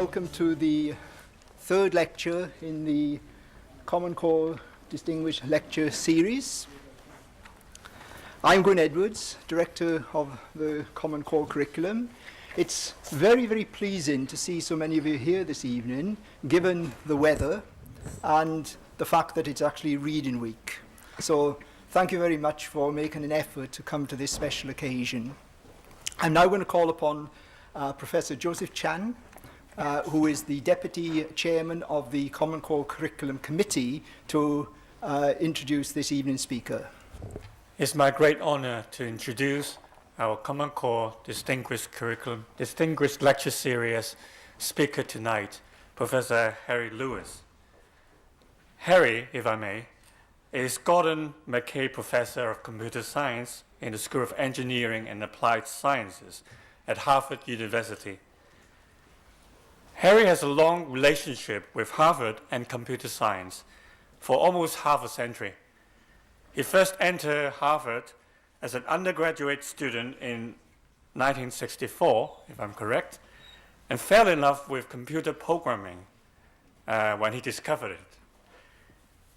Welcome to the third lecture in the Common Core Distinguished Lecture Series. I'm Gwyn Edwards, Director of the Common Core Curriculum. It's very, very pleasing to see so many of you here this evening, given the weather and the fact that it's actually Reading Week. So thank you very much for making an effort to come to this special occasion. I'm now going to call upon Professor Joseph Chan, who is the Deputy Chairman of the Common Core Curriculum Committee, to introduce this evening's speaker. It's my great honor to introduce our Common Core Distinguished Lecture Series speaker tonight, Professor Harry Lewis. Harry, if I may, is Gordon McKay Professor of Computer Science in the School of Engineering and Applied Sciences at Harvard University. Harry has a long relationship with Harvard and computer science for almost half a century. He first entered Harvard as an undergraduate student in 1964, if I'm correct, and fell in love with computer programming when he discovered it.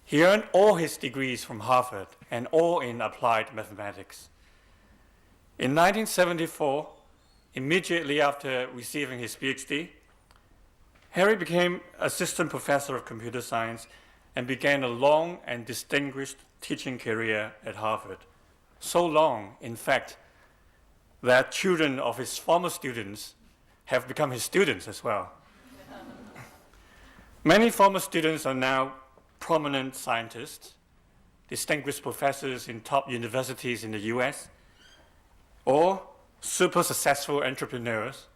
He earned all his degrees from Harvard and all in applied mathematics. In 1974, immediately after receiving his PhD, Harry became assistant professor of computer science and began a long and distinguished teaching career at Harvard. So long, in fact, that children of his former students have become his students as well. Many former students are now prominent scientists, distinguished professors in top universities in the US, or super successful entrepreneurs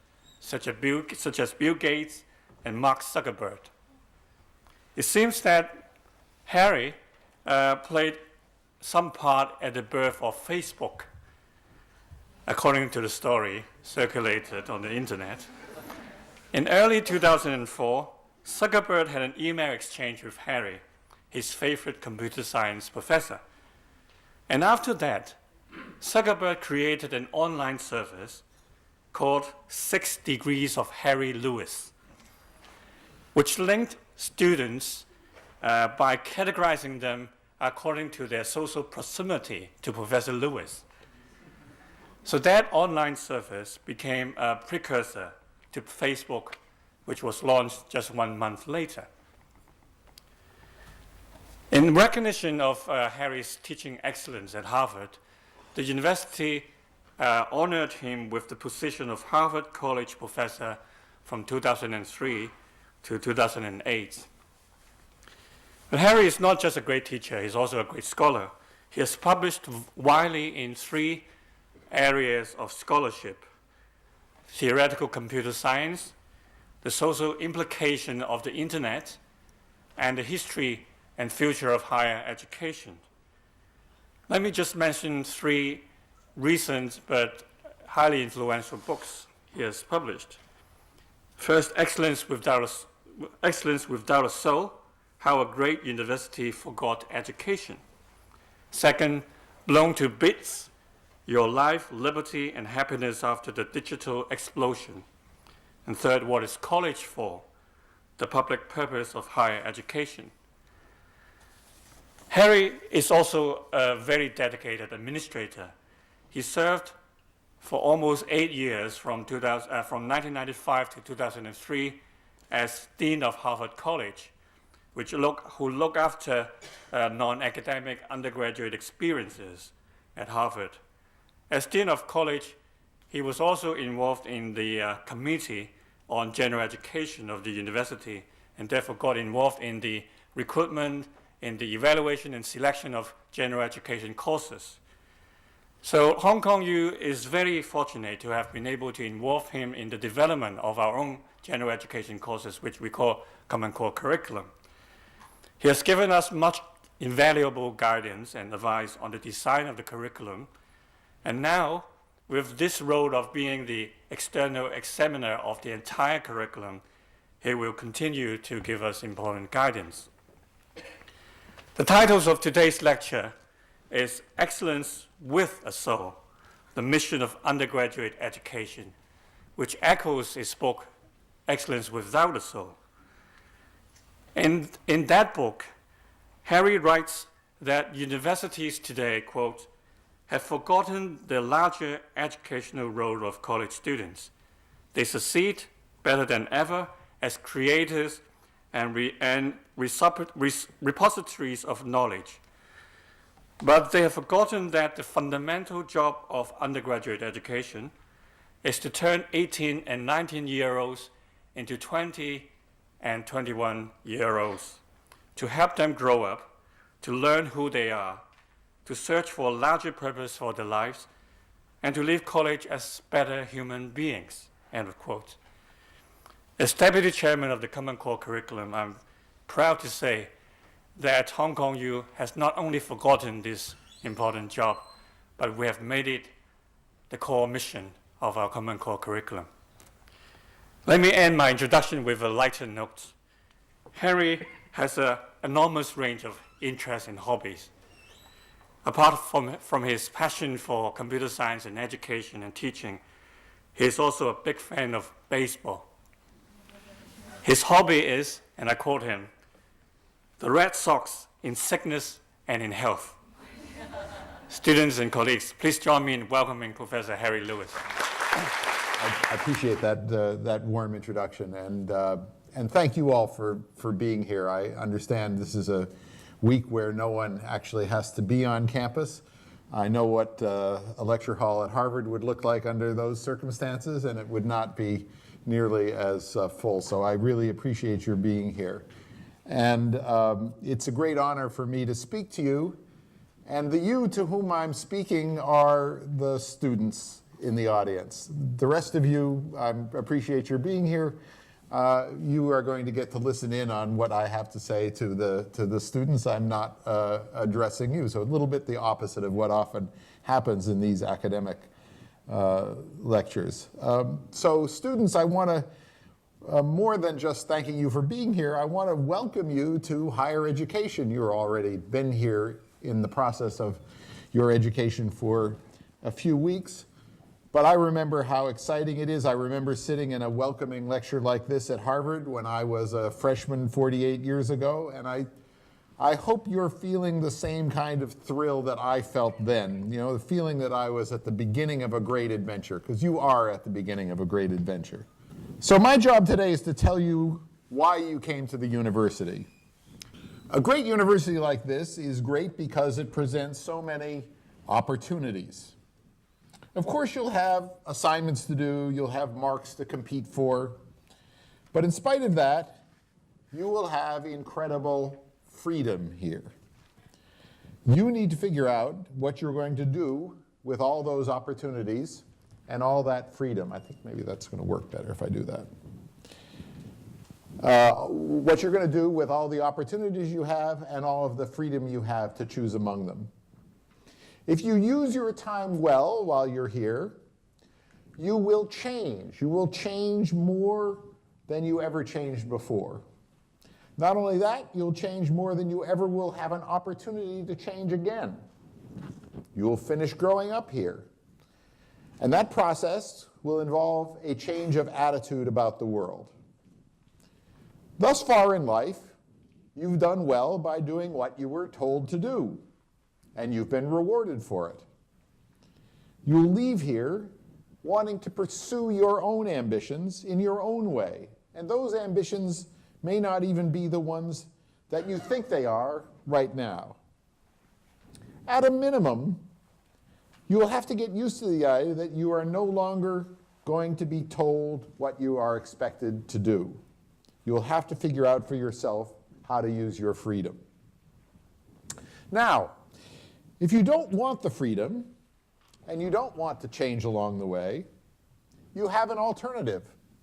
such as Bill Gates and Mark Zuckerberg. It seems that Harry played some part at the birth of Facebook, according to the story circulated on the internet. In early 2004, Zuckerberg had an email exchange with Harry, his favorite computer science professor. And after that, Zuckerberg created an online service called 6 Degrees of Harry Lewis, which linked students by categorizing them according to their social proximity to Professor Lewis. So that online service became a precursor to Facebook, which was launched just 1 month later. In recognition of Harry's teaching excellence at Harvard, the university honored him with the position of Harvard College Professor from 2003 to 2008. But Harry is not just a great teacher, he's also a great scholar. He has published widely in 3 areas of scholarship: theoretical computer science, the social implication of the internet, and the history and future of higher education. Let me just mention 3 recent but highly influential books he has published. First, Excellence Without a Soul, How a Great University Forgot Education. Second, Blown to Bits, Your Life, Liberty, and Happiness After the Digital Explosion. And third, What is College For? The Public Purpose of Higher Education. Harry is also a very dedicated administrator. He served for almost 8 years from 1995 to 2003 as Dean of Harvard College, who look after non-academic undergraduate experiences at Harvard. As Dean of College, he was also involved in the Committee on General Education of the university, and therefore got involved in the recruitment, in the evaluation and selection of general education courses. So Hong Kong U is very fortunate to have been able to involve him in the development of our own general education courses, which we call Common Core Curriculum. He has given us much invaluable guidance and advice on the design of the curriculum. And now, with this role of being the external examiner of the entire curriculum, he will continue to give us important guidance. The titles of today's lecture is Excellence with a Soul, the Mission of Undergraduate Education, which echoes his book, Excellence Without a Soul. In that book, Harry writes that universities today, quote, have forgotten the larger educational role of college students. They succeed better than ever as creators and repositories of knowledge. But they have forgotten that the fundamental job of undergraduate education is to turn 18 and 19-year-olds into 20 and 21-year-olds, to help them grow up, to learn who they are, to search for a larger purpose for their lives, and to leave college as better human beings, end of quote. As Deputy Chairman of the Common Core Curriculum, I'm proud to say that Hong Kong U has not only forgotten this important job, but we have made it the core mission of our Common Core Curriculum. Let me end my introduction with a lighter note. Harry has an enormous range of interests and hobbies. Apart from his passion for computer science and education and teaching, he is also a big fan of baseball. His hobby is, and I quote him, the Red Sox in sickness and in health. Students and colleagues, please join me in welcoming Professor Harry Lewis. I appreciate that warm introduction, and thank you all for being here. I understand this is a week where no one actually has to be on campus. I know what a lecture hall at Harvard would look like under those circumstances, and it would not be nearly as full. So I really appreciate your being here. And it's a great honor for me to speak to you. And the you to whom I'm speaking are the students in the audience. The rest of you, I appreciate your being here. You are going to get to listen in on what I have to say to the students. I'm not addressing you, so a little bit the opposite of what often happens in these academic lectures. So students, I want to, more than just thanking you for being here, I want to welcome you to higher education. You've already been here in the process of your education for a few weeks. But I remember how exciting it is. I remember sitting in a welcoming lecture like this at Harvard when I was a freshman 48 years ago, and I hope you're feeling the same kind of thrill that I felt then, you know, the feeling that I was at the beginning of a great adventure, because you are at the beginning of a great adventure. So my job today is to tell you why you came to the university. A great university like this is great because it presents so many opportunities. Of course, you'll have assignments to do, you'll have marks to compete for, but in spite of that, you will have incredible freedom here. You need to figure out what you're going to do with all those opportunities and all that freedom. I think maybe that's going to work better if I do that. What you're going to do with all the opportunities you have and all of the freedom you have to choose among them. If you use your time well while you're here, you will change. You will change more than you ever changed before. Not only that, you'll change more than you ever will have an opportunity to change again. You will finish growing up here. And that process will involve a change of attitude about the world. Thus far in life, you've done well by doing what you were told to do, and you've been rewarded for it. You'll leave here wanting to pursue your own ambitions in your own way, and those ambitions may not even be the ones that you think they are right now. At a minimum, you will have to get used to the idea that you are no longer going to be told what you are expected to do. You will have to figure out for yourself how to use your freedom. Now, if you don't want the freedom, and you don't want to change along the way, you have an alternative.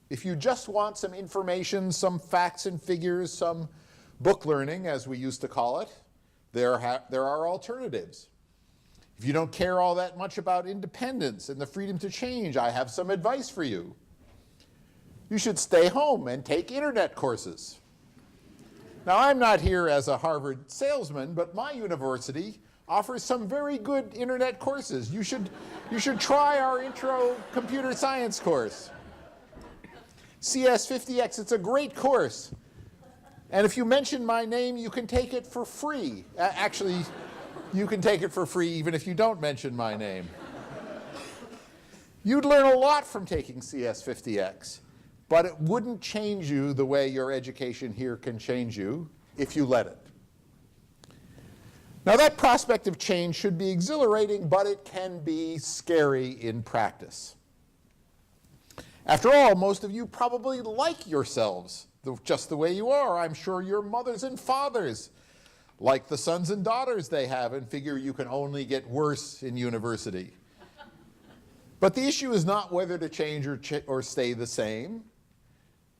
If you just want some information, some facts and figures, some book learning, as we used to call it, there are alternatives. If you don't care all that much about independence and the freedom to change, I have some advice for you. You should stay home and take internet courses. Now, I'm not here as a Harvard salesman, but my university offers some very good internet courses. You should try our intro computer science course. CS50X, it's a great course. And if you mention my name, you can take it for free. Actually, you can take it for free even if you don't mention my name. You'd learn a lot from taking CS50X, but it wouldn't change you the way your education here can change you if you let it. Now, that prospect of change should be exhilarating, but it can be scary in practice. After all, most of you probably like yourselves just the way you are. I'm sure your mothers and fathers like the sons and daughters they have and figure you can only get worse in university. But the issue is not whether to change or stay the same,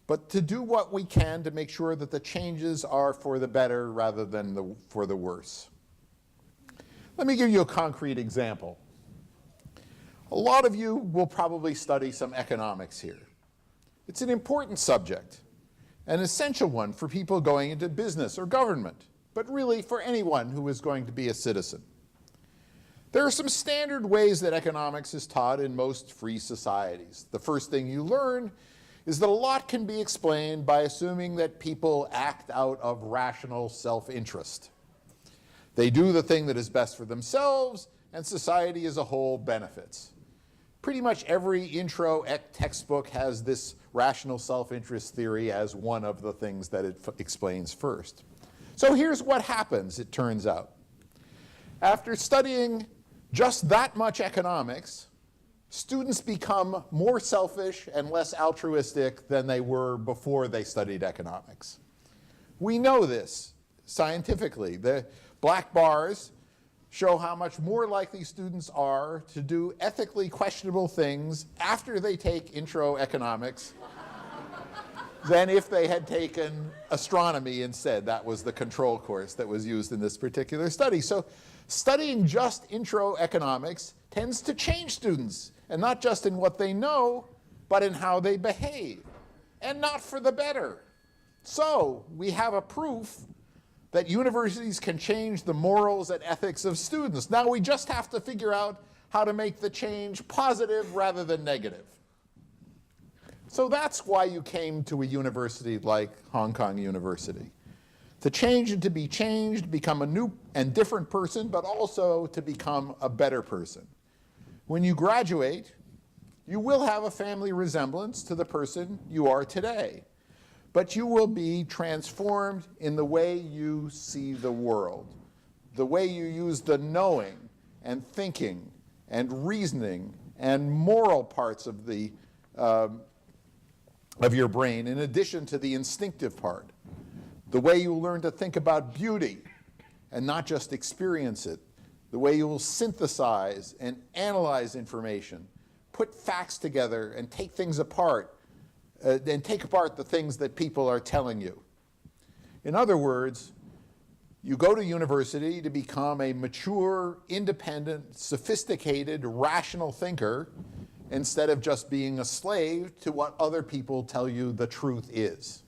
but to do what we can to make sure that the changes are for the better rather than for the worse. Let me give you a concrete example. A lot of you will probably study some economics here. It's an important subject, an essential one for people going into business or government, but really for anyone who is going to be a citizen. There are some standard ways that economics is taught in most free societies. The first thing you learn is that a lot can be explained by assuming that people act out of rational self-interest. They do the thing that is best for themselves, and society as a whole benefits. Pretty much every intro textbook has this rational self-interest theory as one of the things that it explains first. So here's what happens, it turns out. After studying just that much economics, students become more selfish and less altruistic than they were before they studied economics. We know this scientifically. The black bars show how much more likely students are to do ethically questionable things after they take intro economics than if they had taken astronomy instead. That was the control course that was used in this particular study. So studying just intro economics tends to change students, and not just in what they know, but in how they behave, and not for the better. So we have a proof that universities can change the morals and ethics of students. Now we just have to figure out how to make the change positive rather than negative. So that's why you came to a university like Hong Kong University. To change and to be changed, become a new and different person, but also to become a better person. When you graduate, you will have a family resemblance to the person you are today. But you will be transformed in the way you see the world, the way you use the knowing and thinking and reasoning and moral parts of your brain, in addition to the instinctive part, the way you learn to think about beauty and not just experience it, the way you will synthesize and analyze information, put facts together and take things apart, and take apart the things that people are telling you. In other words, you go to university to become a mature, independent, sophisticated, rational thinker instead of just being a slave to what other people tell you the truth is.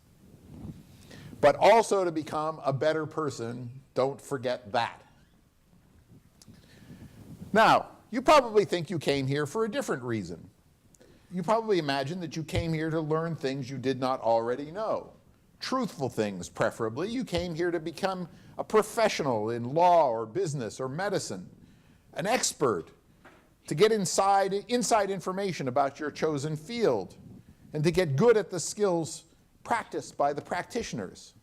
But also to become a better person, don't forget that. Now, you probably think you came here for a different reason. You probably imagine that you came here to learn things you did not already know. Truthful things, preferably. You came here to become a professional in law or business or medicine, an expert, to get inside information about your chosen field, and to get good at the skills practiced by the practitioners.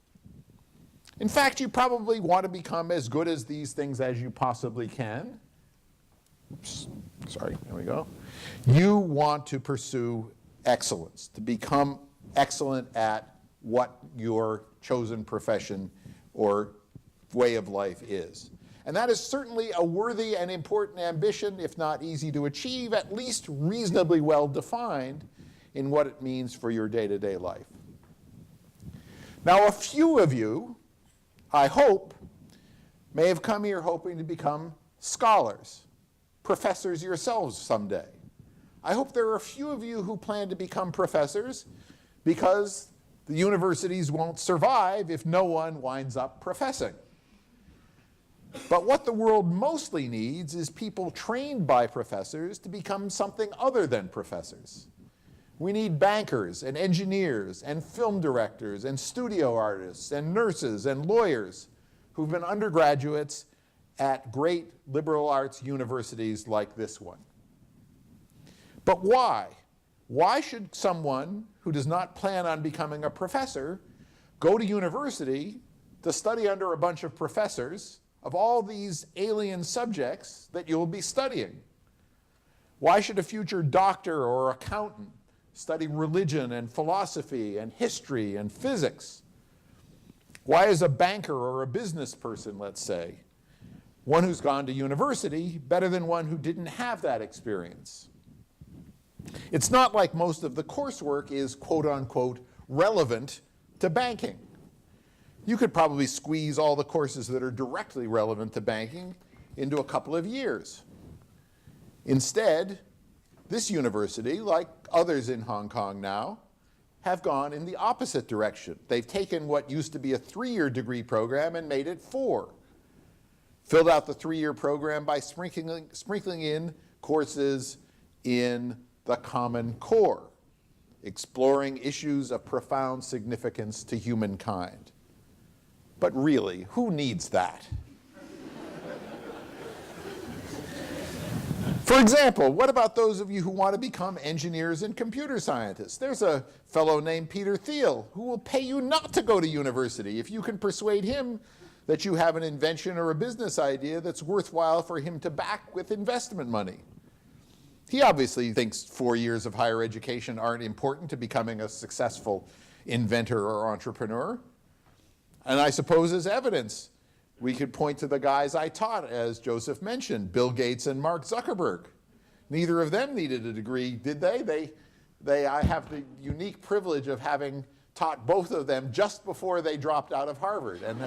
In fact, you probably want to become as good at these things as you possibly can. Oops, sorry, there we go. You want to pursue excellence, to become excellent at what your chosen profession or way of life is. And that is certainly a worthy and important ambition, if not easy to achieve, at least reasonably well defined in what it means for your day-to-day life. Now, a few of you, I hope, may have come here hoping to become scholars, professors yourselves someday. I hope there are a few of you who plan to become professors because the universities won't survive if no one winds up professing. But what the world mostly needs is people trained by professors to become something other than professors. We need bankers and engineers and film directors and studio artists and nurses and lawyers who've been undergraduates at great liberal arts universities like this one. But why? Why should someone who does not plan on becoming a professor go to university to study under a bunch of professors of all these alien subjects that you'll be studying? Why should a future doctor or accountant study religion and philosophy and history and physics? Why is a banker or a business person, let's say, one who's gone to university better than one who didn't have that experience? It's not like most of the coursework is quote unquote relevant to banking. You could probably squeeze all the courses that are directly relevant to banking into a couple of years. Instead, this university, like others in Hong Kong now, have gone in the opposite direction. They've taken what used to be a 3-year degree program and made it 4. Filled out the 3-year program by sprinkling in courses in the Common Core, exploring issues of profound significance to humankind. But really, who needs that? For example, what about those of you who want to become engineers and computer scientists? There's a fellow named Peter Thiel who will pay you not to go to university if you can persuade him that you have an invention or a business idea that's worthwhile for him to back with investment money. He obviously thinks 4 years of higher education aren't important to becoming a successful inventor or entrepreneur. And I suppose as evidence, we could point to the guys I taught, as Joseph mentioned, Bill Gates and Mark Zuckerberg. Neither of them needed a degree, did they? I have the unique privilege of having taught both of them just before they dropped out of Harvard. And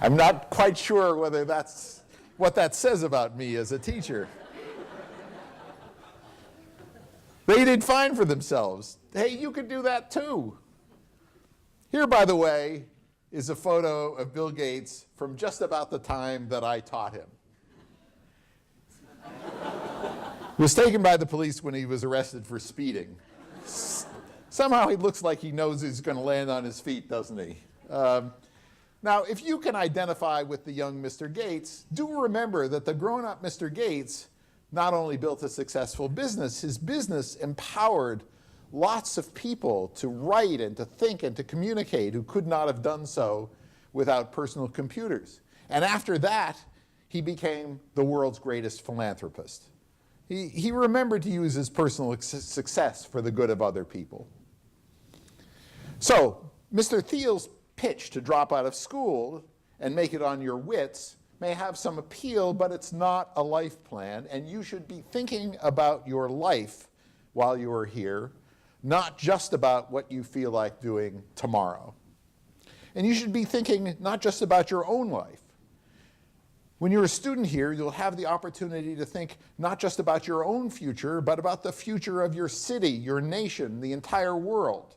I'm not quite sure whether that's what that says about me as a teacher. They did fine for themselves. Hey, you could do that too. Here, by the way, is a photo of Bill Gates from just about the time that I taught him. He was taken by the police when he was arrested for speeding. Somehow he looks like he knows he's going to land on his feet, doesn't he? Now, if you can identify with the young Mr. Gates, do remember that the grown-up Mr. Gates not only built a successful business, his business empowered lots of people to write and to think and to communicate who could not have done so without personal computers. And after that, he became the world's greatest philanthropist. He remembered to use his personal success for the good of other people. So, Mr. Thiel's pitch to drop out of school and make it on your wits may have some appeal, but it's not a life plan, and you should be thinking about your life while you are here, not just about what you feel like doing tomorrow. And you should be thinking not just about your own life. When you're a student here, you'll have the opportunity to think not just about your own future, but about the future of your city, your nation, the entire world.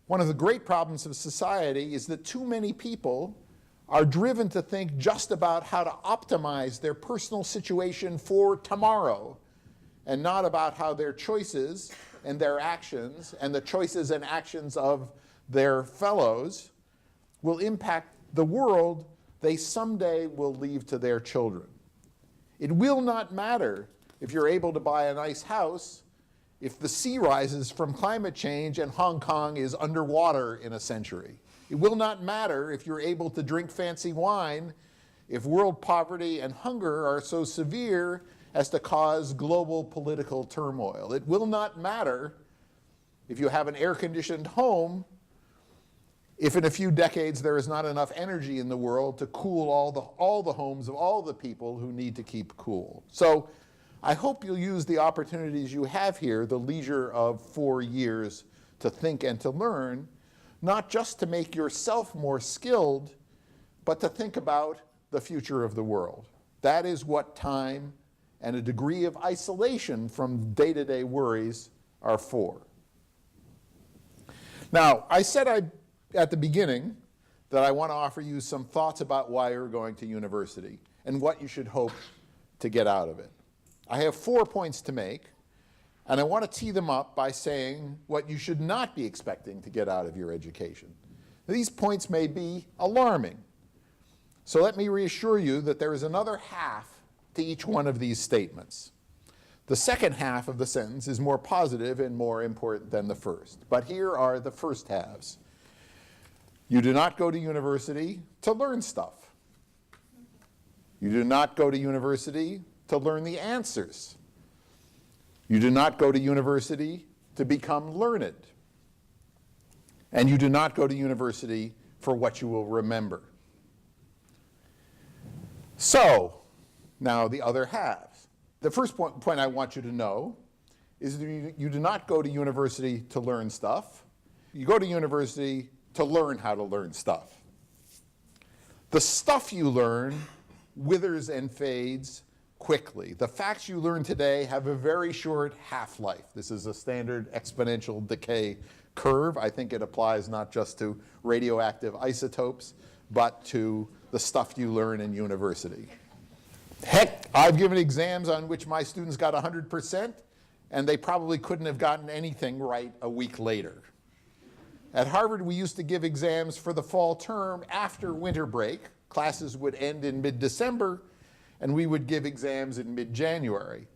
One of the great problems of society is that too many people are driven to think just about how to optimize their personal situation for tomorrow, and not about how their choices and their actions and the choices and actions of their fellows will impact the world they someday will leave to their children. It will not matter if you're able to buy a nice house if the sea rises from climate change and Hong Kong is underwater in a century. It will not matter if you're able to drink fancy wine if world poverty and hunger are so severe as to cause global political turmoil. It will not matter if you have an air-conditioned home if in a few decades there is not enough energy in the world to cool all the homes of all the people who need to keep cool. So I hope you'll use the opportunities you have here, the leisure of 4 years to think and to learn, not just to make yourself more skilled, but to think about the future of the world. That is what time and a degree of isolation from day-to-day worries are for. Now, I said at the beginning that I want to offer you some thoughts about why you're going to university and what you should hope to get out of it. I have 4 points to make, and I want to tee them up by saying what you should not be expecting to get out of your education. These points may be alarming. So let me reassure you that there is another half to each one of these statements. The second half of the sentence is more positive and more important than the first. But here are the first halves. You do not go to university to learn stuff. You do not go to university to learn the answers. You do not go to university to become learned. And you do not go to university for what you will remember. So, now the other halves. The first point I want you to know is that you do not go to university to learn stuff. You go to university to learn how to learn stuff. The stuff you learn withers and fades quickly. The facts you learn today have a very short half-life. This is a standard exponential decay curve. I think it applies not just to radioactive isotopes, but to the stuff you learn in university. Heck, I've given exams on which my students got 100%, and they probably couldn't have gotten anything right a week later. At Harvard, we used to give exams for the fall term after winter break. Classes would end in mid-December, and we would give exams in mid-January.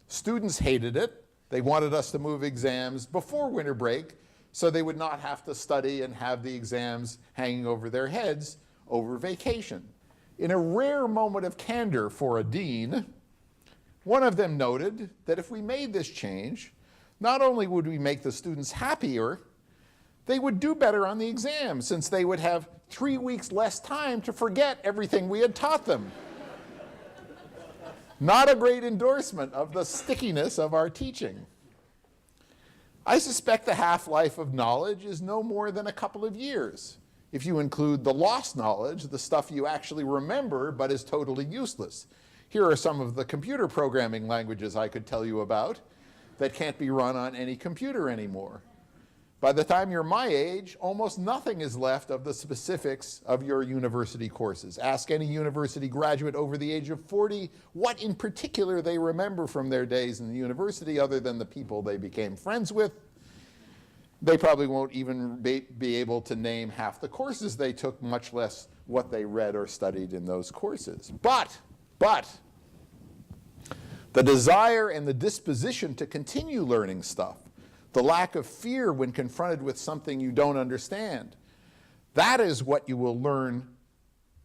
Students hated it. They wanted us to move exams before winter break so they would not have to study and have the exams hanging over their heads over vacation. In a rare moment of candor for a dean, one of them noted that if we made this change, not only would we make the students happier, they would do better on the exam since they would have 3 weeks less time to forget everything we had taught them. Not a great endorsement of the stickiness of our teaching. I suspect the half-life of knowledge is no more than a couple of years. If you include the lost knowledge, the stuff you actually remember but is totally useless. Here are some of the computer programming languages I could tell you about that can't be run on any computer anymore. By the time you're my age, almost nothing is left of the specifics of your university courses. Ask any university graduate over the age of 40 what in particular they remember from their days in the university other than the people they became friends with. They probably won't even be able to name half the courses they took, much less what they read or studied in those courses. But the desire and the disposition to continue learning stuff, the lack of fear when confronted with something you don't understand, that is what you will learn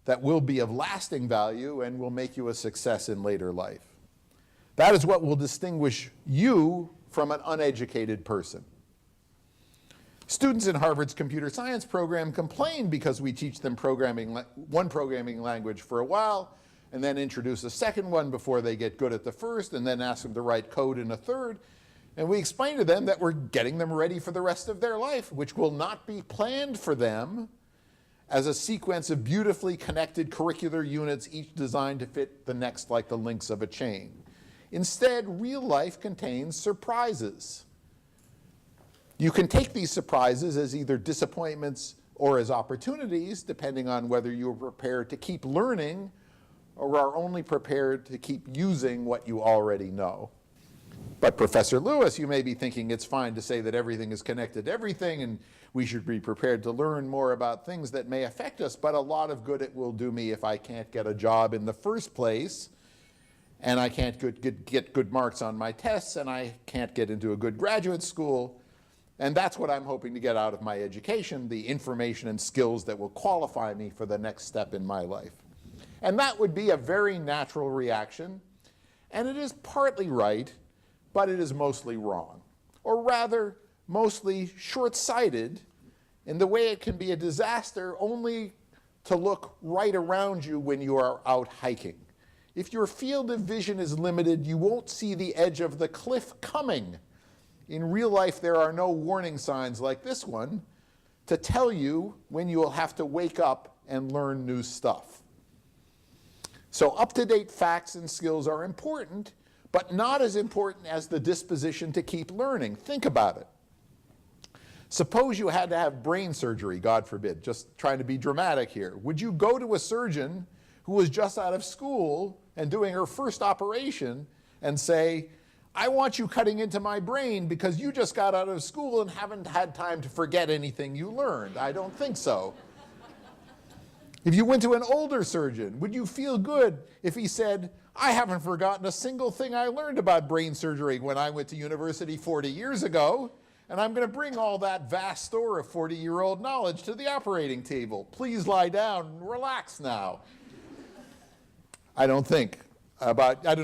that will be of lasting value and will make you a success in later life. That is what will distinguish you from an uneducated person. Students in Harvard's computer science program complain because we teach them one programming language for a while and then introduce a second one before they get good at the first and then ask them to write code in a third. And we explain to them that we're getting them ready for the rest of their life, which will not be planned for them as a sequence of beautifully connected curricular units, each designed to fit the next like the links of a chain. Instead, real life contains surprises. You can take these surprises as either disappointments or as opportunities, depending on whether you're prepared to keep learning or are only prepared to keep using what you already know. But Professor Lewis, you may be thinking it's fine to say that everything is connected to everything and we should be prepared to learn more about things that may affect us, but a lot of good it will do me if I can't get a job in the first place and I can't get good marks on my tests and I can't get into a good graduate school. And that's what I'm hoping to get out of my education, the information and skills that will qualify me for the next step in my life. And that would be a very natural reaction, and it is partly right, but it is mostly wrong. Or rather, mostly short-sighted in the way it can be a disaster only to look right around you when you are out hiking. If your field of vision is limited, you won't see the edge of the cliff coming. In real life, there are no warning signs like this one to tell you when you will have to wake up and learn new stuff. So up-to-date facts and skills are important, but not as important as the disposition to keep learning. Think about it. Suppose you had to have brain surgery, God forbid, just trying to be dramatic here. Would you go to a surgeon who was just out of school and doing her first operation and say, I want you cutting into my brain because you just got out of school and haven't had time to forget anything you learned. I don't think so. If you went to an older surgeon, would you feel good if he said, I haven't forgotten a single thing I learned about brain surgery when I went to university 40 years ago, and I'm going to bring all that vast store of 40-year-old knowledge to the operating table. Please lie down and relax now. I don't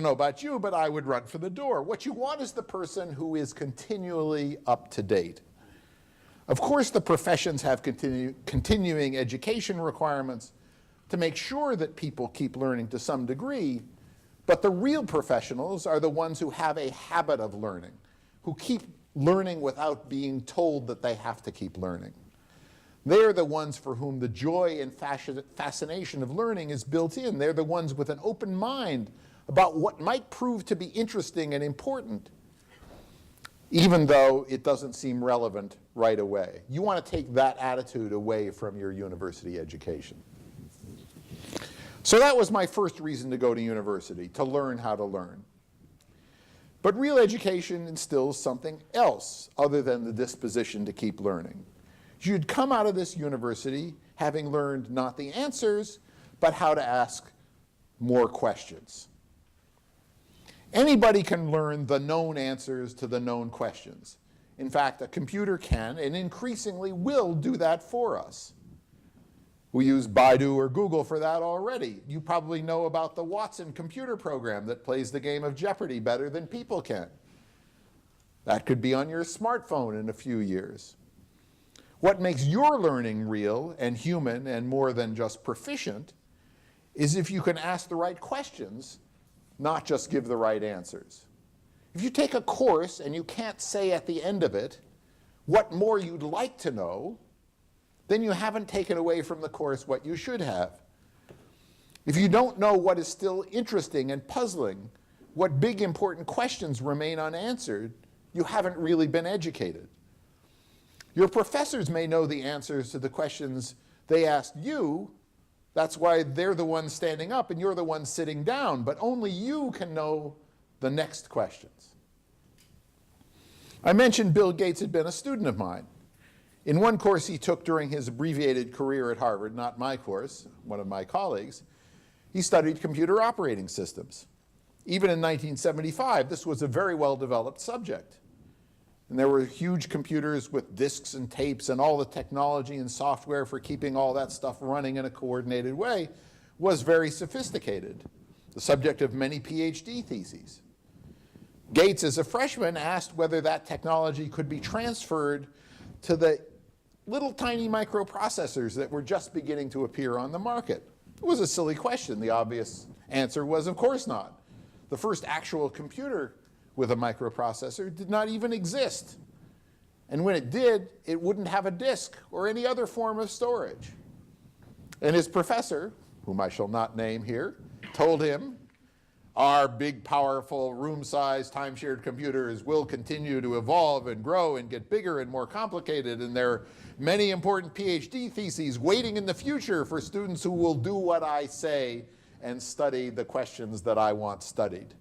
know about you, but I would run for the door. What you want is the person who is continually up to date. Of course, the professions have continuing education requirements to make sure that people keep learning to some degree, but the real professionals are the ones who have a habit of learning, who keep learning without being told that they have to keep learning. They're the ones for whom the joy and fascination of learning is built in. They're the ones with an open mind about what might prove to be interesting and important, even though it doesn't seem relevant right away. You want to take that attitude away from your university education. So that was my first reason to go to university, to learn how to learn. But real education instills something else other than the disposition to keep learning. You'd come out of this university having learned not the answers, but how to ask more questions. Anybody can learn the known answers to the known questions. In fact, a computer can, and increasingly will, do that for us. We use Baidu or Google for that already. You probably know about the Watson computer program that plays the game of Jeopardy better than people can. That could be on your smartphone in a few years. What makes your learning real and human and more than just proficient is if you can ask the right questions, not just give the right answers. If you take a course and you can't say at the end of it what more you'd like to know, then you haven't taken away from the course what you should have. If you don't know what is still interesting and puzzling, what big important questions remain unanswered, you haven't really been educated. Your professors may know the answers to the questions they asked you. That's why they're the ones standing up and you're the one sitting down, but only you can know the next questions. I mentioned Bill Gates had been a student of mine. In one course he took during his abbreviated career at Harvard, not my course, one of my colleagues, he studied computer operating systems. Even in 1975, this was a very well-developed subject. And there were huge computers with disks and tapes, and all the technology and software for keeping all that stuff running in a coordinated way was very sophisticated, the subject of many PhD theses. Gates, as a freshman, asked whether that technology could be transferred to the little tiny microprocessors that were just beginning to appear on the market. It was a silly question. The obvious answer was, of course not. The first actual computer with a microprocessor did not even exist. And when it did, it wouldn't have a disk or any other form of storage. And his professor, whom I shall not name here, told him, our big, powerful, room-sized, time-shared computers will continue to evolve and grow and get bigger and more complicated, and there are many important PhD theses waiting in the future for students who will do what I say and study the questions that I want studied.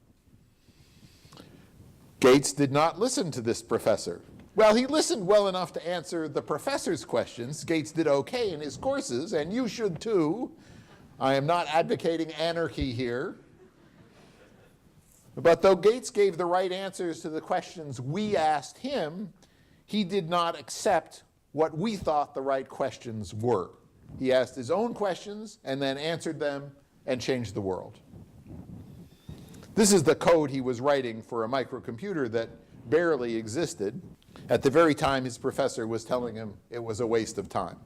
Gates did not listen to this professor. Well, he listened well enough to answer the professor's questions. Gates did okay in his courses, and you should too. I am not advocating anarchy here. But though Gates gave the right answers to the questions we asked him, he did not accept what we thought the right questions were. He asked his own questions and then answered them and changed the world. This is the code he was writing for a microcomputer that barely existed at the very time his professor was telling him it was a waste of time.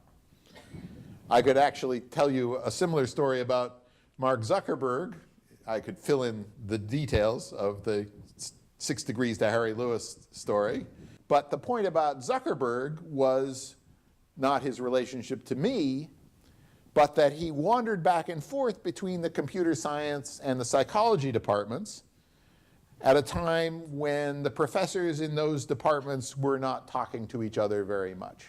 I could actually tell you a similar story about Mark Zuckerberg. I could fill in the details of the 6 Degrees to Harry Lewis story. But the point about Zuckerberg was not his relationship to me, but that he wandered back and forth between the computer science and the psychology departments at a time when the professors in those departments were not talking to each other very much.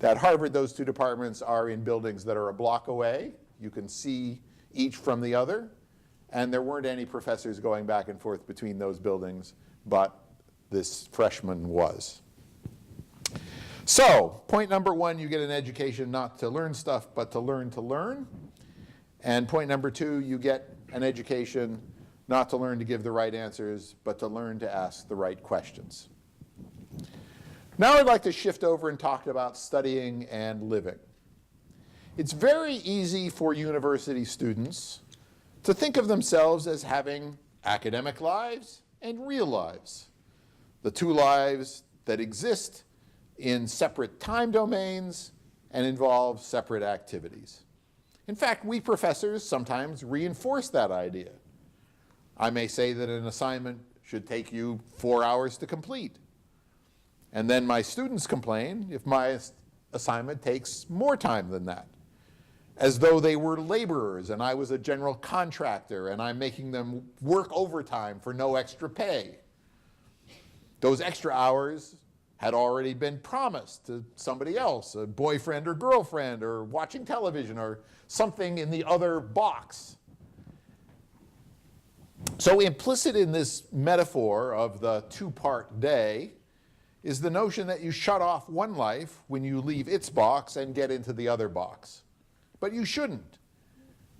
At Harvard, those two departments are in buildings that are a block away. You can see each from the other. and there weren't any professors going back and forth between those buildings, but this freshman was. So, point number one, you get an education not to learn stuff, but to learn to learn. And point number two, you get an education not to learn to give the right answers, but to learn to ask the right questions. Now I'd like to shift over and talk about studying and living. It's very easy for university students to think of themselves as having academic lives and real lives, the two lives that exist in separate time domains and involve separate activities. In fact, we professors sometimes reinforce that idea. I may say that an assignment should take you 4 hours to complete. And then my students complain if my assignment takes more time than that, as though they were laborers and I was a general contractor and I'm making them work overtime for no extra pay. Those extra hours had already been promised to somebody else, a boyfriend or girlfriend, or watching television, or something in the other box. So implicit in this metaphor of the two-part day is the notion that you shut off one life when you leave its box and get into the other box. But you shouldn't.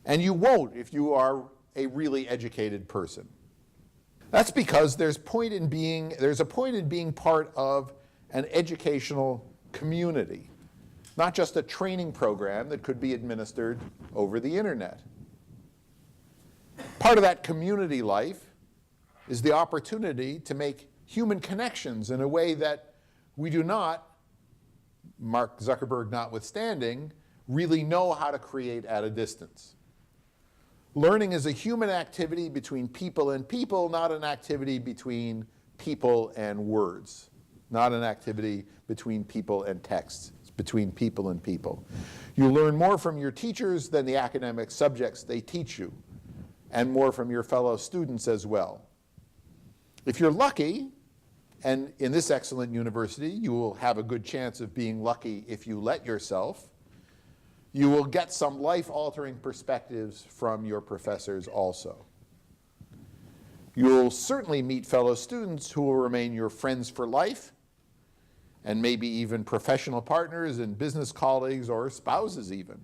And you won't if you are a really educated person. That's because there's a point in being part of an educational community, not just a training program that could be administered over the internet. Part of that community life is the opportunity to make human connections in a way that we do not, Mark Zuckerberg notwithstanding, really know how to create at a distance. Learning is a human activity between people and people, not an activity between people and words, not an activity between people and texts. It's between people and people. You learn more from your teachers than the academic subjects they teach you, and more from your fellow students as well. If you're lucky, and in this excellent university, you will have a good chance of being lucky if you let yourself, you will get some life-altering perspectives from your professors also. You'll certainly meet fellow students who will remain your friends for life, and maybe even professional partners and business colleagues or spouses even.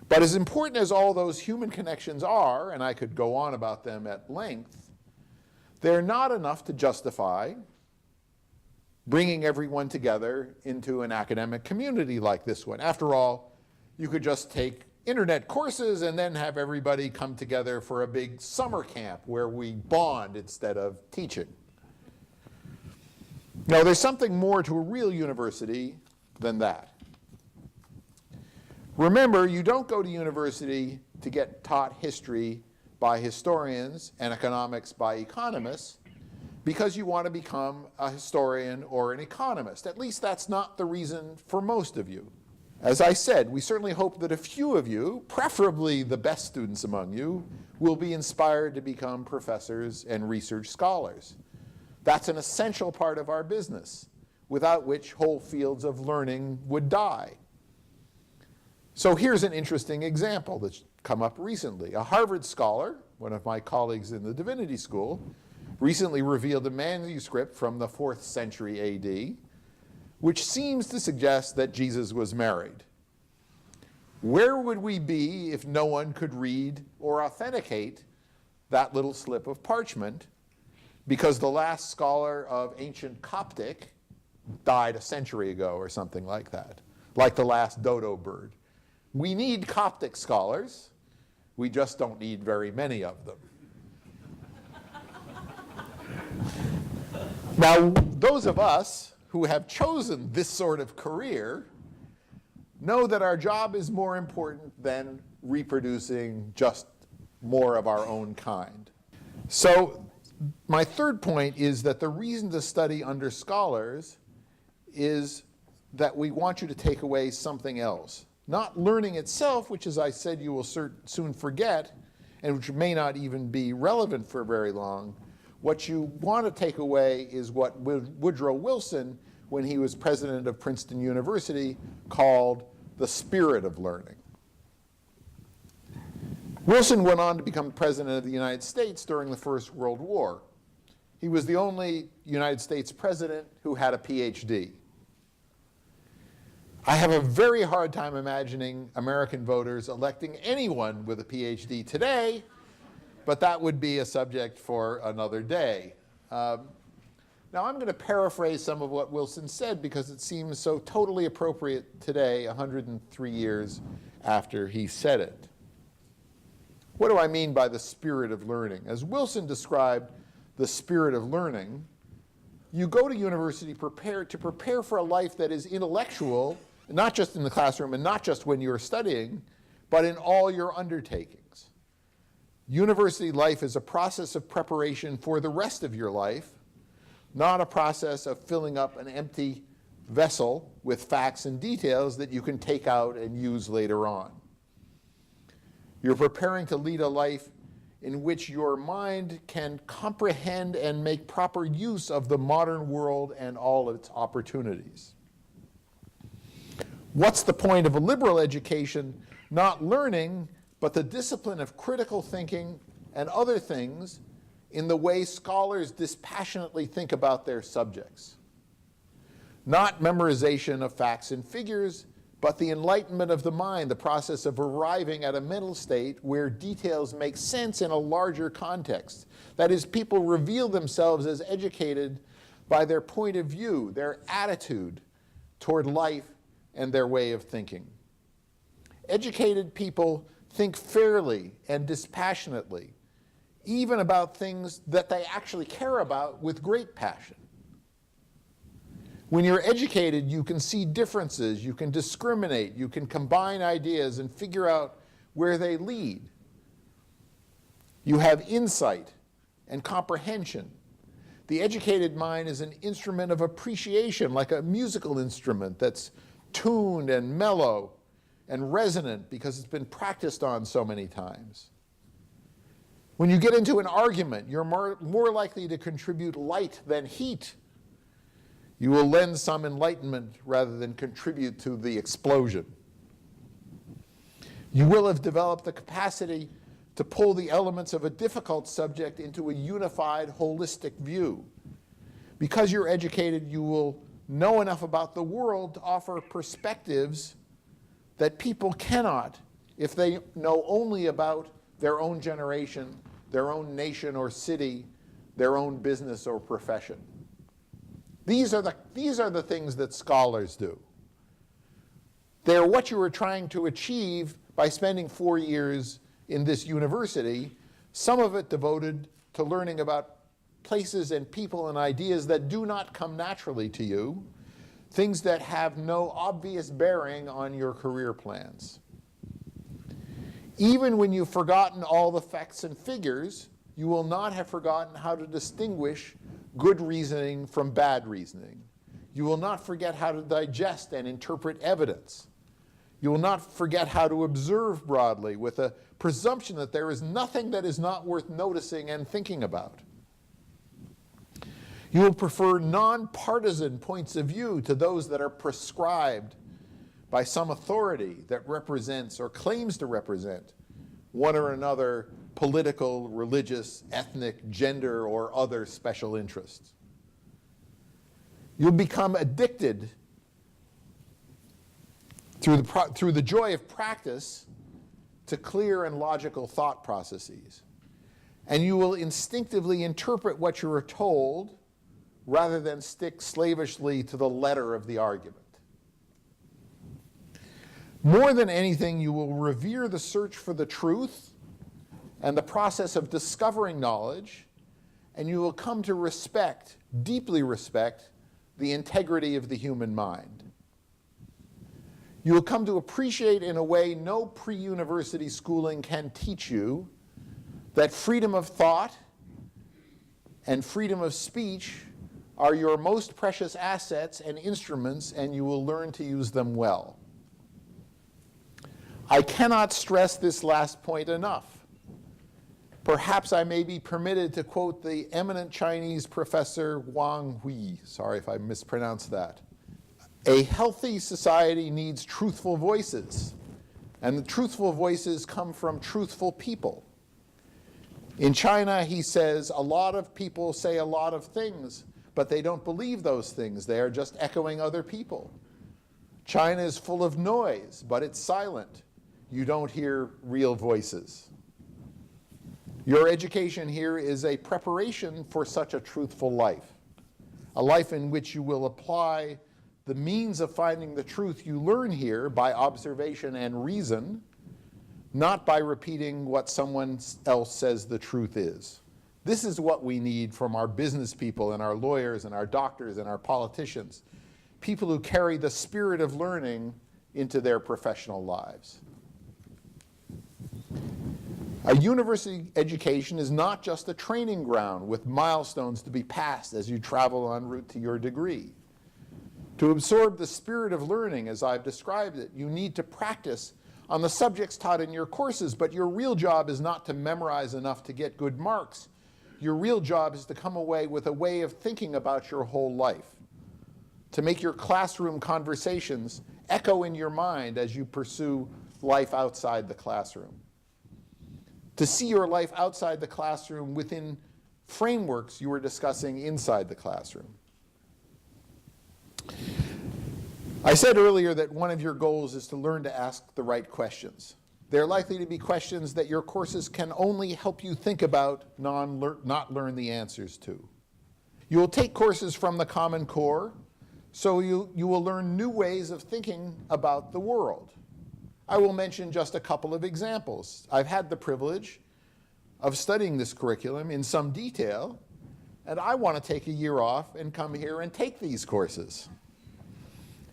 But as important as all those human connections are, and I could go on about them at length, they're not enough to justify bringing everyone together into an academic community like this one. After all, you could just take internet courses and then have everybody come together for a big summer camp where we bond instead of teaching. No, there's something more to a real university than that. Remember, you don't go to university to get taught history by historians and economics by economists because you want to become a historian or an economist. At least that's not the reason for most of you. As I said, we certainly hope that a few of you, preferably the best students among you, will be inspired to become professors and research scholars. That's an essential part of our business, without which whole fields of learning would die. So here's an interesting example that's come up recently. A Harvard scholar, one of my colleagues in the divinity school, recently revealed a manuscript from the 4th century AD, which seems to suggest that Jesus was married. Where would we be if no one could read or authenticate that little slip of parchment, because the last scholar of ancient Coptic died a century ago or something like that, like the last dodo bird? We need Coptic scholars. We just don't need very many of them. Now, those of us who have chosen this sort of career know that our job is more important than reproducing just more of our own kind. So my third point is that the reason to study under scholars is that we want you to take away something else. Not learning itself, which, as I said, you will soon forget, and which may not even be relevant for very long. What you want to take away is what Woodrow Wilson, when he was president of Princeton University, called the spirit of learning. Wilson went on to become president of the United States during the First World War. He was the only United States president who had a PhD. I have a very hard time imagining American voters electing anyone with a PhD today, but that would be a subject for another day. Now I'm going to paraphrase some of what Wilson said because it seems so totally appropriate today, 103 years after he said it. What do I mean by the spirit of learning? As Wilson described the spirit of learning, you go to university to prepare for a life that is intellectual, not just in the classroom and not just when you're studying, but in all your undertakings. University life is a process of preparation for the rest of your life, not a process of filling up an empty vessel with facts and details that you can take out and use later on. You're preparing to lead a life in which your mind can comprehend and make proper use of the modern world and all its opportunities. What's the point of a liberal education? Not learning, but the discipline of critical thinking and other things in the way scholars dispassionately think about their subjects. Not memorization of facts and figures, but the enlightenment of the mind, the process of arriving at a mental state where details make sense in a larger context. That is, people reveal themselves as educated by their point of view, their attitude toward life and their way of thinking. Educated people think fairly and dispassionately, even about things that they actually care about with great passion. When you're educated, you can see differences, you can discriminate, you can combine ideas and figure out where they lead. You have insight and comprehension. The educated mind is an instrument of appreciation, like a musical instrument that's tuned and mellow and resonant because it's been practiced on so many times. When you get into an argument, you're more likely to contribute light than heat. You will lend some enlightenment rather than contribute to the explosion. You will have developed the capacity to pull the elements of a difficult subject into a unified, holistic view. Because you're educated, you will know enough about the world to offer perspectives that people cannot if they know only about their own generation, their own nation or city, their own business or profession. These are the things that scholars do. They're what you are trying to achieve by spending 4 years in this university, some of it devoted to learning about places and people and ideas that do not come naturally to you, things that have no obvious bearing on your career plans. Even when you've forgotten all the facts and figures, you will not have forgotten how to distinguish good reasoning from bad reasoning. You will not forget how to digest and interpret evidence. You will not forget how to observe broadly with a presumption that there is nothing that is not worth noticing and thinking about. You will prefer nonpartisan points of view to those that are prescribed by some authority that represents or claims to represent one or another political, religious, ethnic, gender, or other special interests. You'll become addicted through the joy of practice to clear and logical thought processes. And you will instinctively interpret what you are told rather than stick slavishly to the letter of the argument. More than anything, you will revere the search for the truth and the process of discovering knowledge, and you will come to respect, deeply respect, the integrity of the human mind. You will come to appreciate in a way no pre-university schooling can teach you that freedom of thought and freedom of speech are your most precious assets and instruments, and you will learn to use them well. I cannot stress this last point enough. Perhaps I may be permitted to quote the eminent Chinese professor Wang Hui. Sorry if I mispronounced that. A healthy society needs truthful voices, And the truthful voices come from truthful people. In China, he says, a lot of people say a lot of things, but they don't believe those things. They are just echoing other people. China is full of noise, but it's silent. You don't hear real voices. Your education here is a preparation for such a truthful life, a life in which you will apply the means of finding the truth you learn here by observation and reason, not by repeating what someone else says the truth is. This is what we need from our business people and our lawyers and our doctors and our politicians, people who carry the spirit of learning into their professional lives. A university education is not just a training ground with milestones to be passed as you travel en route to your degree. To absorb the spirit of learning, as I've described it, you need to practice on the subjects taught in your courses, but your real job is not to memorize enough to get good marks. Your real job is to come away with a way of thinking about your whole life, to make your classroom conversations echo in your mind as you pursue life outside the classroom, to see your life outside the classroom within frameworks you were discussing inside the classroom. I said earlier that one of your goals is to learn to ask the right questions. They're likely to be questions that your courses can only help you think about, not learn the answers to. You will take courses from the Common Core, so you will learn new ways of thinking about the world. I will mention just a couple of examples. I've had the privilege of studying this curriculum in some detail, and I want to take a year off and come here and take these courses.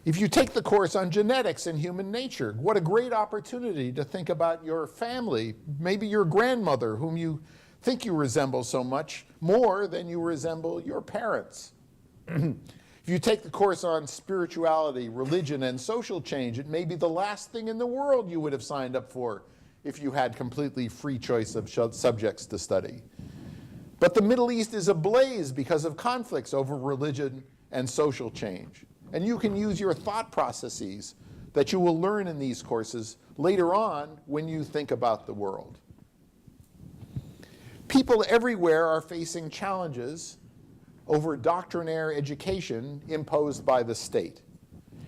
If you take the course on genetics and human nature, what a great opportunity to think about your family, maybe your grandmother, whom you think you resemble so much, more than you resemble your parents. If you take the course on spirituality, religion, and social change, it may be the last thing in the world you would have signed up for if you had completely free choice of subjects to study. But the Middle East is ablaze because of conflicts over religion and social change. And you can use your thought processes that you will learn in these courses later on when you think about the world. People everywhere are facing challenges over doctrinaire education imposed by the state.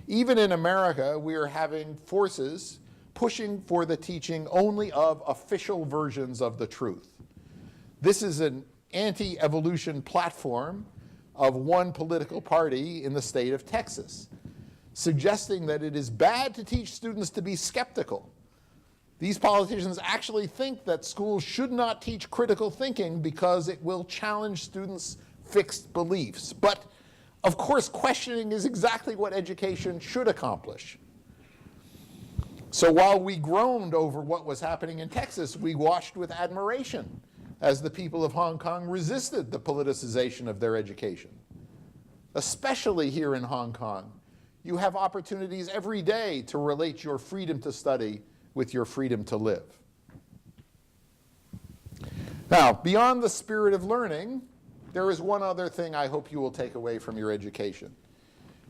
Even in America, we are having forces pushing for the teaching only of official versions of the truth. This is an anti-evolution platform of one political party in the state of Texas, suggesting that it is bad to teach students to be skeptical. These politicians actually think that schools should not teach critical thinking because it will challenge students' fixed beliefs. But of course, questioning is exactly what education should accomplish. So while we groaned over what was happening in Texas, we watched with admiration as the people of Hong Kong resisted the politicization of their education. Especially here in Hong Kong, you have opportunities every day to relate your freedom to study with your freedom to live. Now, beyond the spirit of learning, there is one other thing I hope you will take away from your education.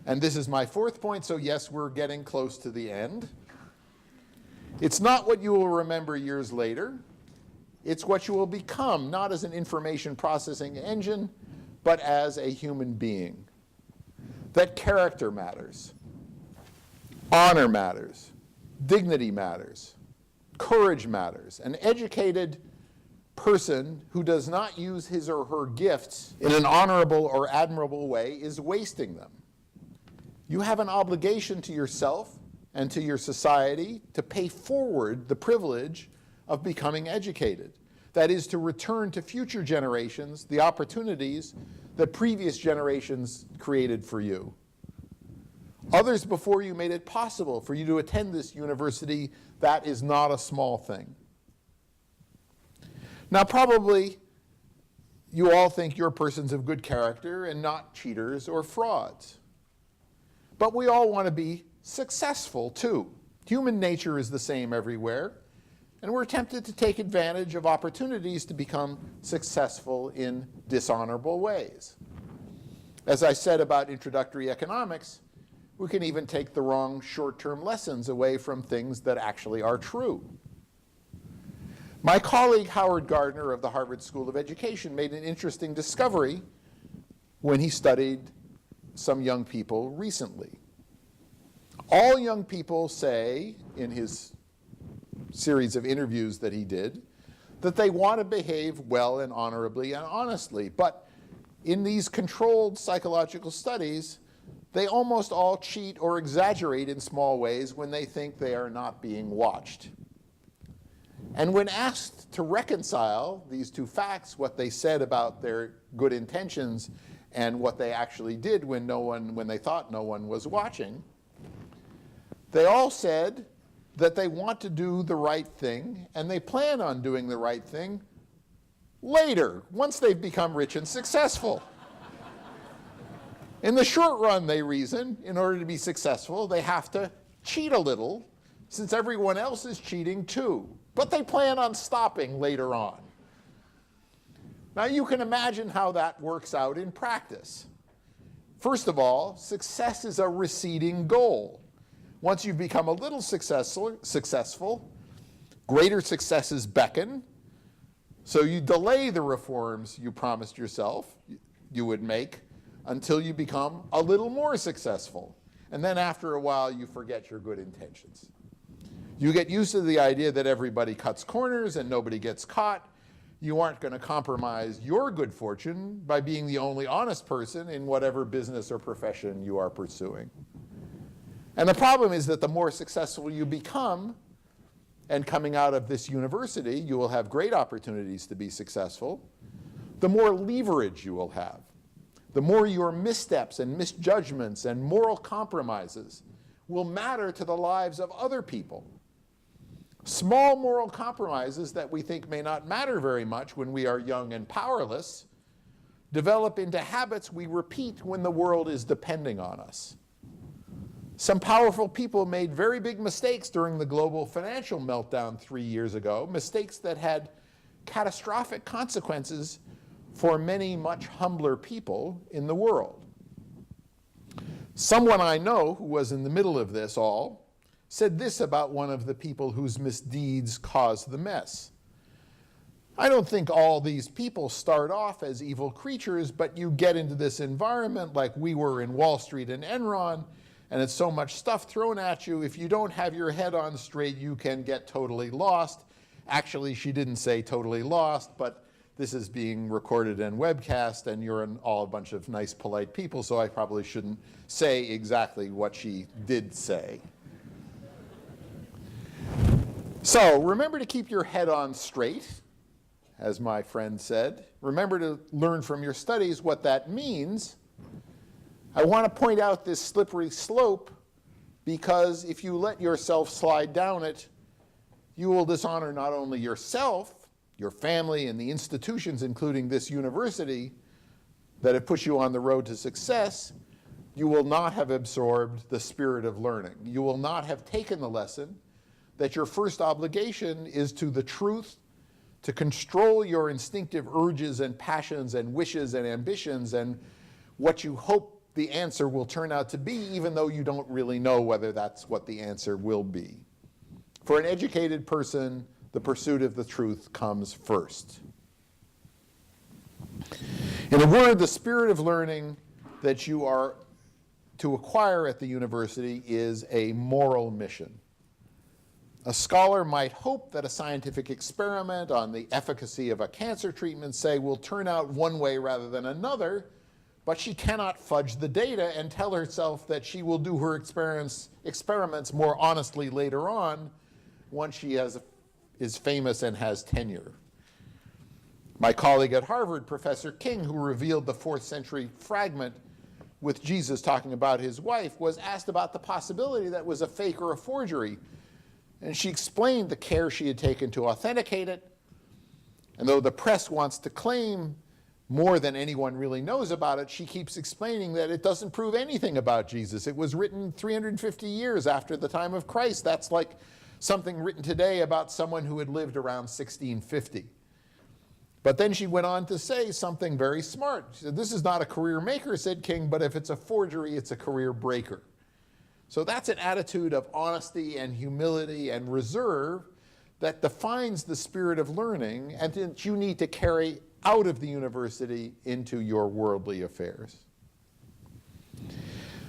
And this is my fourth point, so yes, we're getting close to the end. It's not what you will remember years later. It's what you will become, not as an information processing engine, but as a human being. That character matters, honor matters, dignity matters, courage matters. An educated person who does not use his or her gifts in an honorable or admirable way is wasting them. You have an obligation to yourself and to your society to pay forward the privilege of becoming educated. That is, to return to future generations the opportunities that previous generations created for you. Others before you made it possible for you to attend this university. That is not a small thing. Now, probably you all think you're persons of good character and not cheaters or frauds. But we all want to be successful, too. Human nature is the same everywhere. And we're tempted to take advantage of opportunities to become successful in dishonorable ways. As I said about introductory economics, We can even take the wrong short-term lessons away from things that actually are true. My colleague Howard Gardner of the Harvard School of Education made an interesting discovery when he studied some young people recently. All young people say, in his series of interviews that he did, that they want to behave well and honorably and honestly. But in these controlled psychological studies, they almost all cheat or exaggerate in small ways when they think they are not being watched. And when asked to reconcile these two facts, what they said about their good intentions and what they actually did when they thought no one was watching, they all said that they want to do the right thing, and they plan on doing the right thing later, once they've become rich and successful. In the short run, they reason, in order to be successful, they have to cheat a little, since everyone else is cheating too. But they plan on stopping later on. Now, you can imagine how that works out in practice. First of all, success is a receding goal. Once you've become a little successful, greater successes beckon, so you delay the reforms you promised yourself you would make until you become a little more successful. And then after a while, you forget your good intentions. You get used to the idea that everybody cuts corners and nobody gets caught. You aren't going to compromise your good fortune by being the only honest person in whatever business or profession you are pursuing. And the problem is that the more successful you become, and coming out of this university, you will have great opportunities to be successful, the more leverage you will have. The more your missteps and misjudgments and moral compromises will matter to the lives of other people. Small moral compromises that we think may not matter very much when we are young and powerless develop into habits we repeat when the world is depending on us. Some powerful people made very big mistakes during the global financial meltdown 3 years ago, mistakes that had catastrophic consequences for many much humbler people in the world. Someone I know who was in the middle of this all said this about one of the people whose misdeeds caused the mess. I don't think all these people start off as evil creatures, but you get into this environment like we were in Wall Street and Enron, and it's so much stuff thrown at you, if you don't have your head on straight, you can get totally lost. Actually, she didn't say totally lost, but this is being recorded and webcast, and you're all a bunch of nice, polite people, so I probably shouldn't say exactly what she did say. So remember to keep your head on straight, as my friend said. Remember to learn from your studies what that means. I want to point out this slippery slope because if you let yourself slide down it, you will dishonor not only yourself, your family, and the institutions, including this university, that have put you on the road to success. You will not have absorbed the spirit of learning. You will not have taken the lesson that your first obligation is to the truth, to control your instinctive urges and passions and wishes and ambitions and what you hope the answer will turn out to be, even though you don't really know whether that's what the answer will be. For an educated person, the pursuit of the truth comes first. In a word, the spirit of learning that you are to acquire at the university is a moral mission. A scholar might hope that a scientific experiment on the efficacy of a cancer treatment, say, will turn out one way rather than another, but she cannot fudge the data and tell herself that she will do her experiments more honestly later on once she is famous and has tenure. My colleague at Harvard, Professor King, who revealed the 4th century fragment with Jesus talking about his wife, was asked about the possibility that it was a fake or a forgery. And she explained the care she had taken to authenticate it. And though the press wants to claim more than anyone really knows about it, she keeps explaining that it doesn't prove anything about Jesus. It was written 350 years after the time of Christ. That's like something written today about someone who had lived around 1650. But then she went on to say something very smart. She said, "This is not a career maker," said King, "but if it's a forgery, it's a career breaker." So that's an attitude of honesty and humility and reserve that defines the spirit of learning and that you need to carry out of the university into your worldly affairs.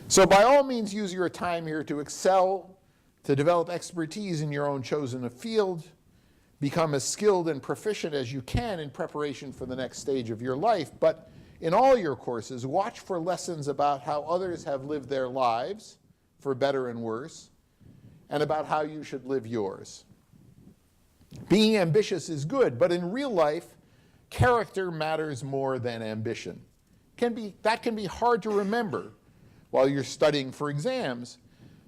So by all means, use your time here to excel, to develop expertise in your own chosen field, become as skilled and proficient as you can in preparation for the next stage of your life. But in all your courses, watch for lessons about how others have lived their lives, for better and worse, and about how you should live yours. Being ambitious is good, but in real life, character matters more than ambition. That can be hard to remember while you're studying for exams,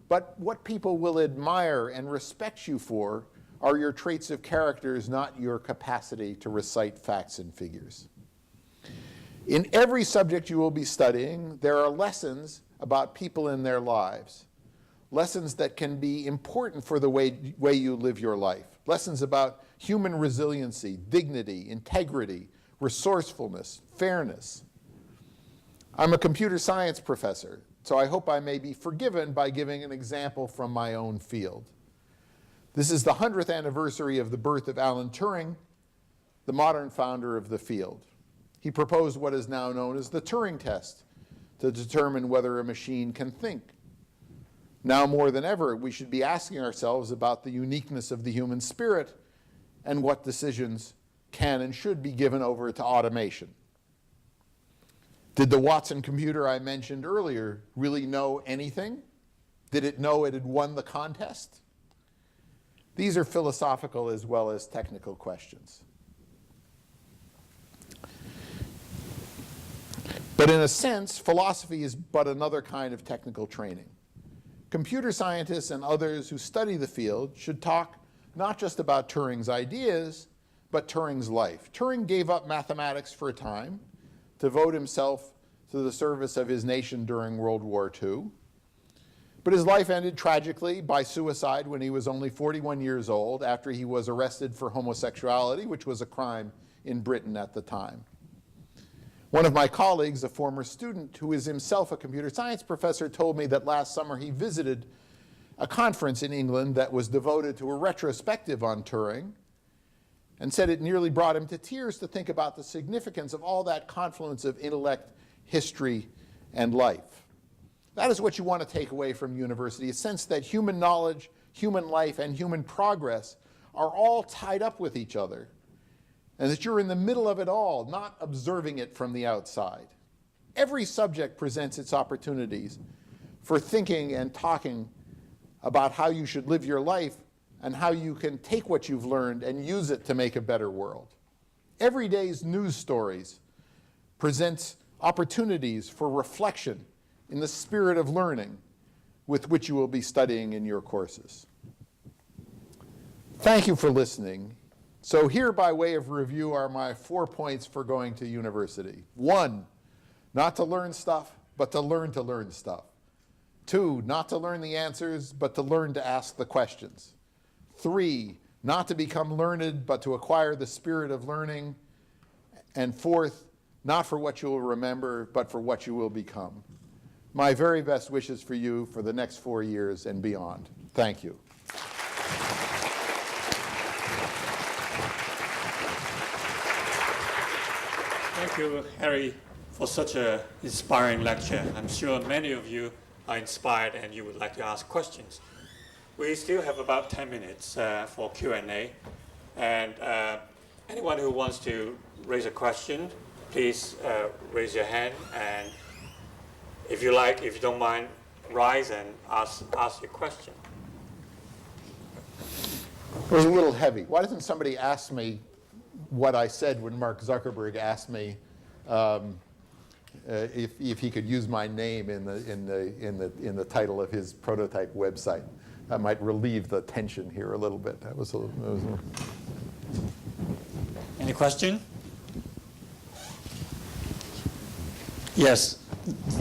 but what people will admire and respect you for are your traits of characters, not your capacity to recite facts and figures. In every subject you will be studying, there are lessons about people in their lives, lessons that can be important for the way you live your life, lessons about human resiliency, dignity, integrity, resourcefulness, fairness. I'm a computer science professor, so I hope I may be forgiven by giving an example from my own field. This is the 100th anniversary of the birth of Alan Turing, the modern founder of the field. He proposed what is now known as the Turing test to determine whether a machine can think. Now more than ever, we should be asking ourselves about the uniqueness of the human spirit and what decisions can and should be given over to automation. Did the Watson computer I mentioned earlier really know anything? Did it know it had won the contest? These are philosophical as well as technical questions. But in a sense, philosophy is but another kind of technical training. Computer scientists and others who study the field should talk not just about Turing's ideas, but Turing's life. Turing gave up mathematics for a time to devote himself to the service of his nation during World War II. But his life ended tragically by suicide when he was only 41 years old after he was arrested for homosexuality, which was a crime in Britain at the time. One of my colleagues, a former student who is himself a computer science professor, told me that last summer he visited a conference in England that was devoted to a retrospective on Turing and said it nearly brought him to tears to think about the significance of all that confluence of intellect, history, and life. That is what you want to take away from university, a sense that human knowledge, human life, and human progress are all tied up with each other, and that you're in the middle of it all, not observing it from the outside. Every subject presents its opportunities for thinking and talking about how you should live your life and how you can take what you've learned and use it to make a better world. Every day's news stories presents opportunities for reflection in the spirit of learning with which you will be studying in your courses. Thank you for listening. So here, by way of review, are my 4 points for going to university. 1, not to learn stuff, but to learn stuff. 2, not to learn the answers, but to learn to ask the questions. 3, not to become learned, but to acquire the spirit of learning. And 4th, not for what you will remember, but for what you will become. My very best wishes for you for the next 4 years and beyond. Thank you. Thank you, Harry, for such an inspiring lecture. I'm sure many of you are inspired and you would like to ask questions. We still have about 10 minutes for Q&A. And anyone who wants to raise a question, please raise your hand. And if you don't mind, rise and ask your question. It was a little heavy. Why doesn't somebody ask me what I said when Mark Zuckerberg asked me if he could use my name in the title of his prototype website? That might relieve the tension here a little bit. Any question? Yes,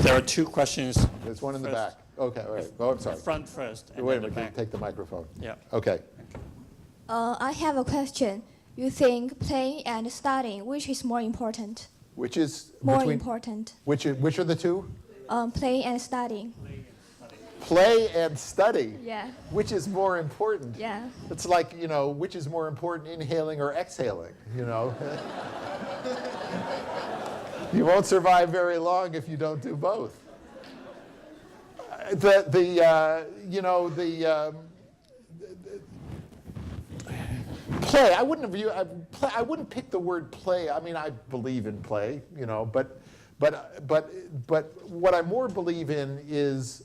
there are 2 questions. There's one in the back. Okay, all right. Oh, I'm sorry. The front first. And Wait then a minute, the back. take the microphone. Yeah. Okay. I have a question. You think playing and studying, which is more important? Which is More important. Which are the two? Playing and studying. Play and study. Yeah. Which is more important? Yeah. It's like, which is more important, inhaling or exhaling, You won't survive very long if you don't do both. Play. I wouldn't pick the word play. I mean, I believe in play, but what I more believe in is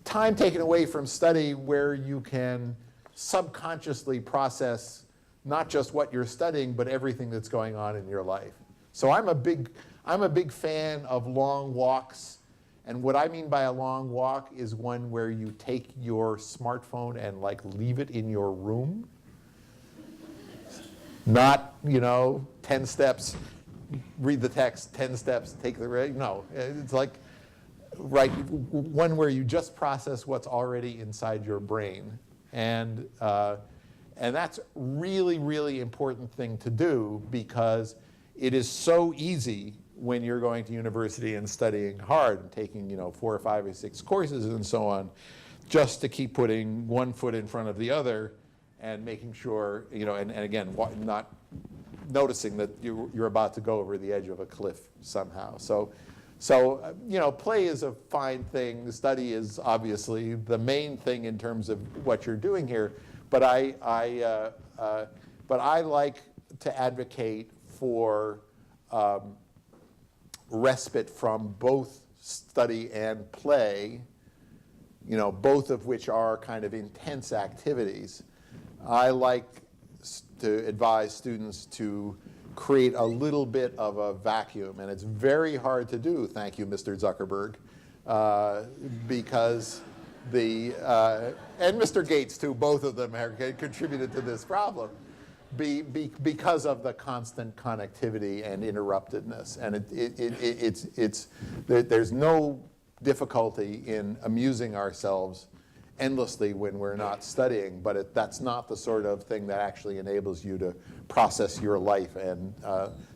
time taken away from study where you can subconsciously process not just what you're studying, but everything that's going on in your life. So I'm a big fan of long walks. And what I mean by a long walk is one where you take your smartphone and leave it in your room. Not, 10 steps, read the text, 10 steps, take the read. No, it's one where you just process what's already inside your brain. And that's really, really important thing to do because it is so easy when you're going to university and studying hard and taking 4 or 5 or 6 courses and so on, just to keep putting one foot in front of the other and making sure, and again, not noticing that you're about to go over the edge of a cliff somehow. So play is a fine thing. Study is obviously the main thing in terms of what you're doing here. But I like to advocate for respite from both study and play, both of which are kind of intense activities. I like to advise students to create a little bit of a vacuum, and it's very hard to do, thank you, Mr. Zuckerberg, because and Mr. Gates too, both of them have contributed to this problem. Because of the constant connectivity and interruptedness, and there's no difficulty in amusing ourselves endlessly when we're not studying, but that's not the sort of thing that actually enables you to process your life and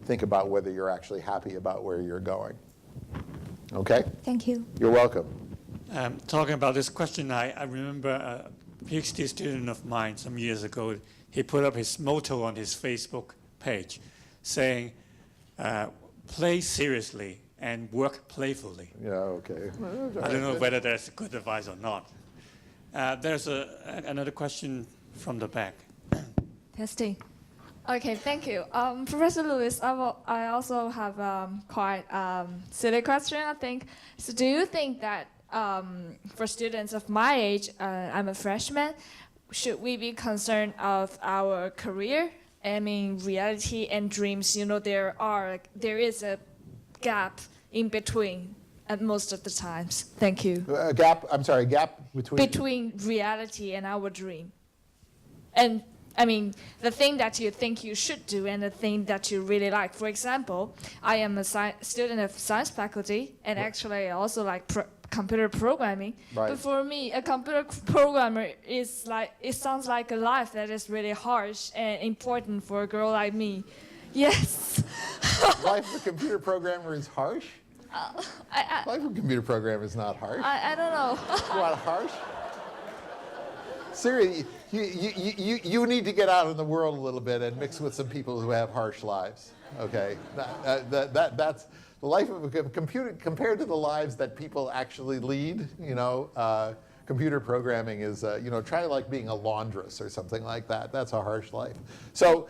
think about whether you're actually happy about where you're going. Okay? Thank you. You're welcome. Talking about this question, I remember a PhD student of mine some years ago. He put up his motto on his Facebook page saying, play seriously and work playfully. Yeah, okay. I don't know whether that's good advice or not. There's another question from the back. Testing. Okay, thank you. Professor Lewis, I also have quite silly question, I think. So do you think that for students of my age, I'm a freshman, should we be concerned of our career? I mean, reality and dreams, there is a gap in between at most of the times. Thank you. Gap between? Between reality and our dream. And I mean, the thing that you think you should do and the thing that you really like. For example, I am a student of science faculty, and actually I also like computer programming. Right. But for me, a computer programmer is it sounds like a life that is really harsh and important for a girl like me. Yes. Life of a computer programmer is harsh? Life of a computer programmer is not harsh. I don't know. You want harsh? Seriously, you need to get out in the world a little bit and mix with some people who have harsh lives. Okay, that's the life of a computer compared to the lives that people actually lead. Computer programming is try like being a laundress or something like that. That's a harsh life. So.